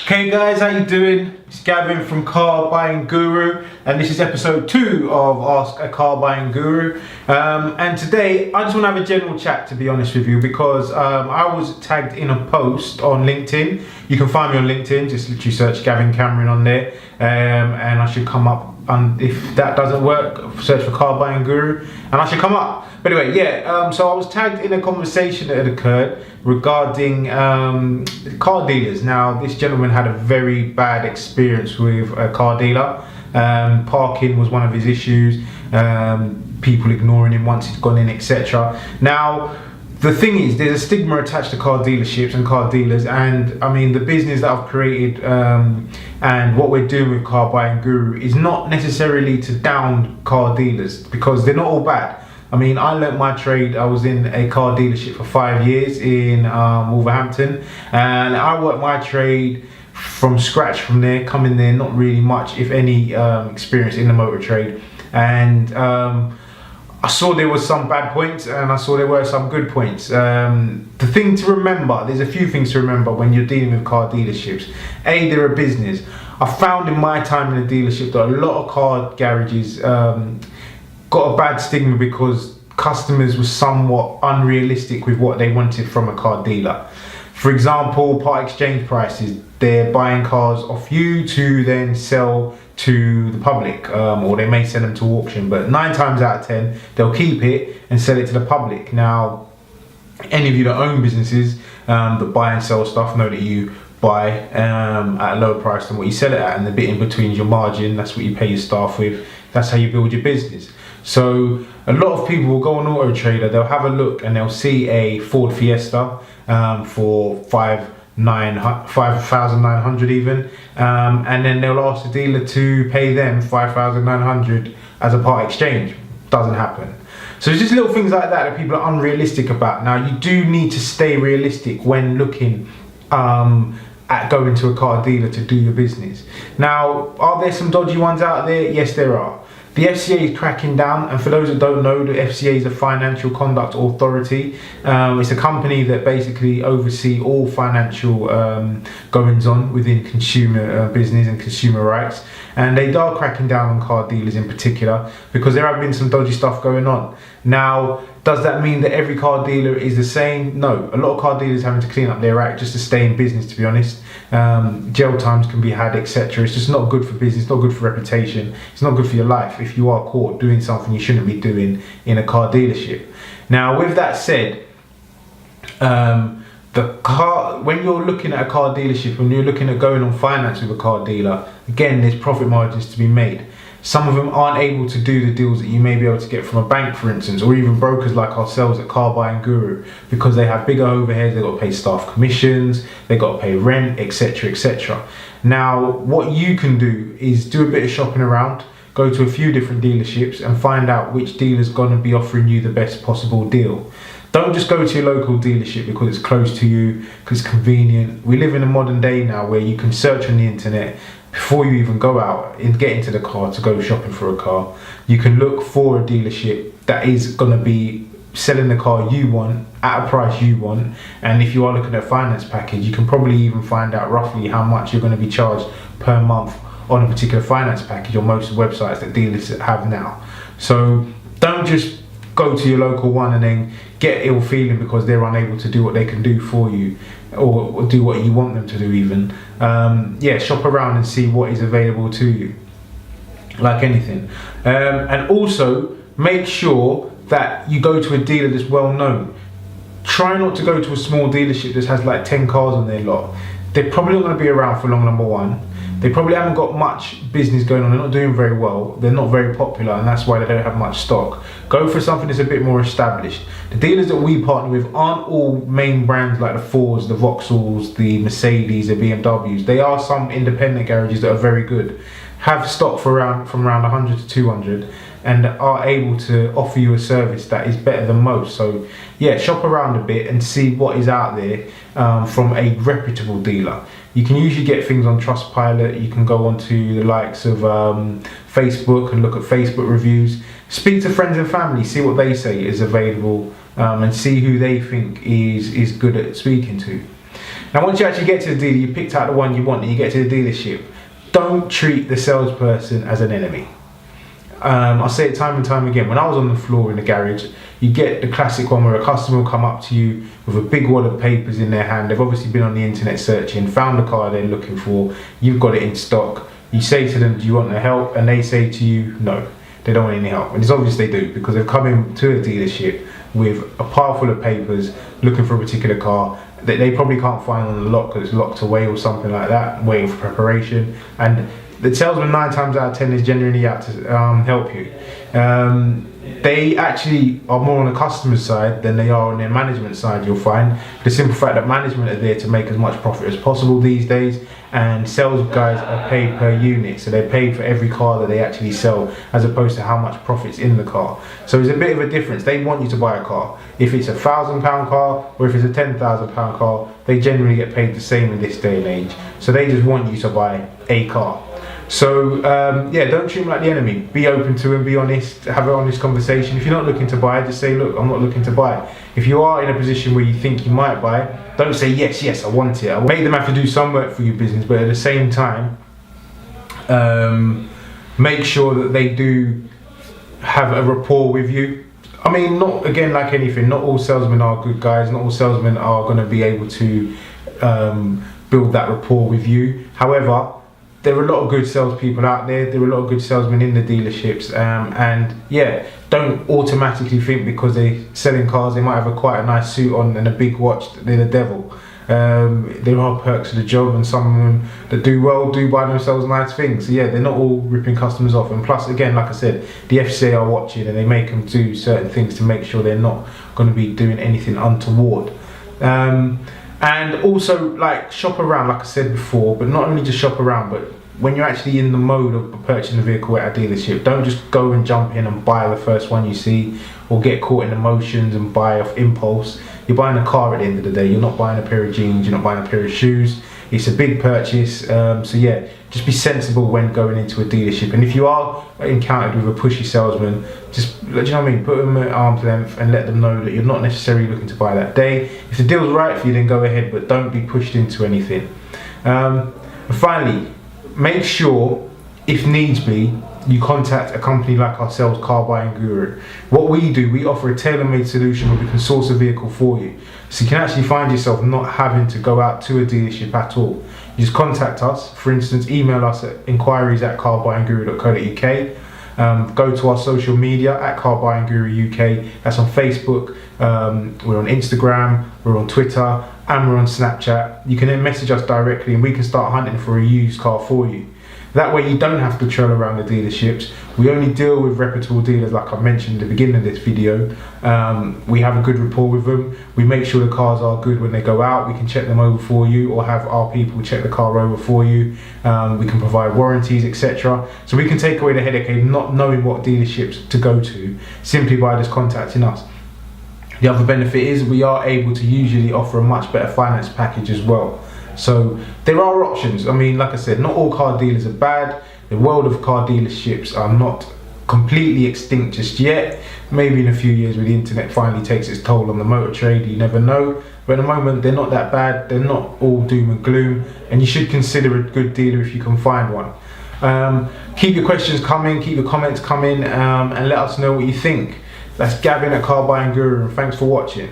Hey guys, how you doing? It's Gavin from Car Buying Guru, and this is episode 2 of Ask a Car Buying Guru. And today I just want to have a general chat, to be honest with you, because I was tagged in a post on LinkedIn. You can find me on LinkedIn, just literally search Gavin Cameron on there, and I should come up. And if that doesn't work, search for Car Buying Guru, and I should come up. But anyway, so I was tagged in a conversation that had occurred regarding car dealers. Now, this gentleman had a very bad experience with a car dealer. Parking was one of his issues, people ignoring him once he's gone in, etc. Now, the thing is, there's a stigma attached to car dealerships and car dealers, and I mean, the business that I've created and what we're doing with Car Buying Guru is not necessarily to down car dealers, because they're not all bad. I mean, I learnt my trade. I was in a car dealership for 5 years in Wolverhampton, and I worked my trade from scratch from there, coming there, not really much, if any, experience in the motor trade. And I saw there was some bad points, and I saw there were some good points. The thing to remember, there's a few things to remember when you're dealing with car dealerships. A, they're a business. I found in my time in the dealership that a lot of car garages got a bad stigma because customers were somewhat unrealistic with what they wanted from a car dealer. For example, part exchange prices. They're buying cars off you to then sell to the public, or they may send them to auction, but 9 times out of 10 they'll keep it and sell it to the public. Now, any of you that own businesses that buy and sell stuff know that you buy at a lower price than what you sell it at, and the bit in between is your margin. That's what you pay your staff with. That's how you build your business. So a lot of people will go on Auto Trader, they'll have a look and they'll see a Ford Fiesta for 5,900 even, and then they'll ask the dealer to pay them 5,900 as a part exchange. Doesn't happen. So it's just little things like that that people are unrealistic about. Now, you do need to stay realistic when looking at going to a car dealer to do your business. Now, are there some dodgy ones out there? Yes, there are. The FCA is cracking down, and for those that don't know, the FCA is a Financial Conduct Authority. It's a company that basically oversees all financial goings on within consumer business and consumer rights, and they are cracking down on car dealers in particular because there have been some dodgy stuff going on. Now, does that mean that every car dealer is the same? No. A lot of car dealers having to clean up their act just to stay in business, to be honest. Jail times can be had, etc. It's just not good for business, not good for reputation. It's not good for your life if you are caught doing something you shouldn't be doing in a car dealership. Now, with that said, when you're looking at a car dealership, when you're looking at going on finance with a car dealer, again, there's profit margins to be made. Some of them aren't able to do the deals that you may be able to get from a bank, for instance, or even brokers like ourselves at Car Buying Guru, because they have bigger overheads. They've got to pay staff commissions, they've got to pay rent, etc, etc. Now, what you can do is do a bit of shopping around, go to a few different dealerships and find out which dealer's going to be offering you the best possible deal. Don't just go to your local dealership because it's close to you, because it's convenient. We live in a modern day now where you can search on the internet before you even go out and get into the car to go shopping for a car. You can look for a dealership that is going to be selling the car you want at a price you want, and if you are looking at a finance package, you can probably even find out roughly how much you're going to be charged per month on a particular finance package on most websites that dealers have now. So don't just go to your local one and then get ill feeling because they're unable to do what they can do for you, or do what you want them to do even. Shop around and see what is available to you, like anything. And also make sure that you go to a dealer that's well known. Try not to go to a small dealership that has like 10 cars on their lot. They're probably not going to be around for long, number one. They probably haven't got much business going on. They're not doing very well. They're not very popular, and that's why they don't have much stock. Go for something that's a bit more established. The dealers that we partner with aren't all main brands like the Fords, the Vauxhalls, the Mercedes, the BMWs. They are some independent garages that are very good, have stock from around 100 to 200, and are able to offer you a service that is better than most. So yeah, shop around a bit and see what is out there from a reputable dealer. You can usually get things on Trustpilot. You can go onto the likes of Facebook and look at Facebook reviews. Speak to friends and family, see what they say is available, and see who they think is good at speaking to. Now once you actually get to the dealer, you picked out the one you want and you get to the dealership, don't treat the salesperson as an enemy. I'll say it time and time again. When I was on the floor in the garage, you get the classic one where a customer will come up to you with a big wad of papers in their hand. They've obviously been on the internet searching, found the car they're looking for, you've got it in stock. You say to them, do you want the help? And they say to you, no, they don't want any help. And it's obvious they do, because they've come into a dealership with a pile full of papers looking for a particular car that they probably can't find on the lot because it's locked away or something like that, waiting for preparation. And the salesman 9 times out of 10 is genuinely out to help you. They actually are more on the customer's side than they are on their management side, you'll find. The simple fact that management are there to make as much profit as possible these days, and sales guys are paid per unit, so they're paid for every car that they actually sell as opposed to how much profit's in the car. So there's a bit of a difference. They want you to buy a car. If it's £1,000 car or if it's a £10,000 car, they generally get paid the same in this day and age. So they just want you to buy a car. So yeah, don't treat them like the enemy. Be open to them, be honest, have an honest conversation. If you're not looking to buy, just say, look, I'm not looking to buy. If you are in a position where you think you might buy, don't say, yes, I want it. Make them have to do some work for your business, but at the same time, make sure that they do have a rapport with you. I mean, not, again, like anything, not all salesmen are good guys, not all salesmen are going to be able to build that rapport with you. However, there are a lot of good salespeople out there. There are a lot of good salesmen in the dealerships, and yeah, don't automatically think because they're selling cars they might have quite a nice suit on and a big watch that they're the devil. There are perks to the job, and some of them that do well do buy themselves nice things. So yeah, they're not all ripping customers off. And plus, again, like I said, the FCA are watching and they make them do certain things to make sure they're not going to be doing anything untoward. And also, like, shop around, like I said before, but not only just shop around, but when you're actually in the mode of purchasing a vehicle at a dealership, don't just go and jump in and buy the first one you see, or get caught in emotions and buy off impulse. You're buying a car at the end of the day. You're not buying a pair of jeans, you're not buying a pair of shoes. It's a big purchase, so yeah, just be sensible when going into a dealership. And if you are encountered with a pushy salesman, just, do you know what I mean, put them at arm's length and let them know that you're not necessarily looking to buy that day. If the deal's right for you, then go ahead, but don't be pushed into anything. And finally, make sure, if needs be, you contact a company like ourselves, Car Buying Guru. What we do, we offer a tailor-made solution where we can source a vehicle for you. So you can actually find yourself not having to go out to a dealership at all. You just contact us. For instance, email us at inquiries@carbuyingguru.co.uk. Go to our social media at Car Buying Guru UK. That's on Facebook. We're on Instagram. We're on Twitter. And we're on Snapchat. You can then message us directly and we can start hunting for a used car for you. That way you don't have to trail around the dealerships. We only deal with reputable dealers, like I mentioned at the beginning of this video. We have a good rapport with them. We make sure the cars are good when they go out. We can check them over for you, or have our people check the car over for you. We can provide warranties, etc. So we can take away the headache of not knowing what dealerships to go to simply by just contacting us. The other benefit is we are able to usually offer a much better finance package as well. So there are options. I mean, like I said, not all car dealers are bad. The world of car dealerships are not completely extinct just yet. Maybe in a few years when the internet finally takes its toll on the motor trade, you never know. But at the moment, they're not that bad. They're not all doom and gloom. And you should consider a good dealer if you can find one. Keep your questions coming, keep your comments coming, and let us know what you think. That's Gavin at Car Buying Guru, and thanks for watching.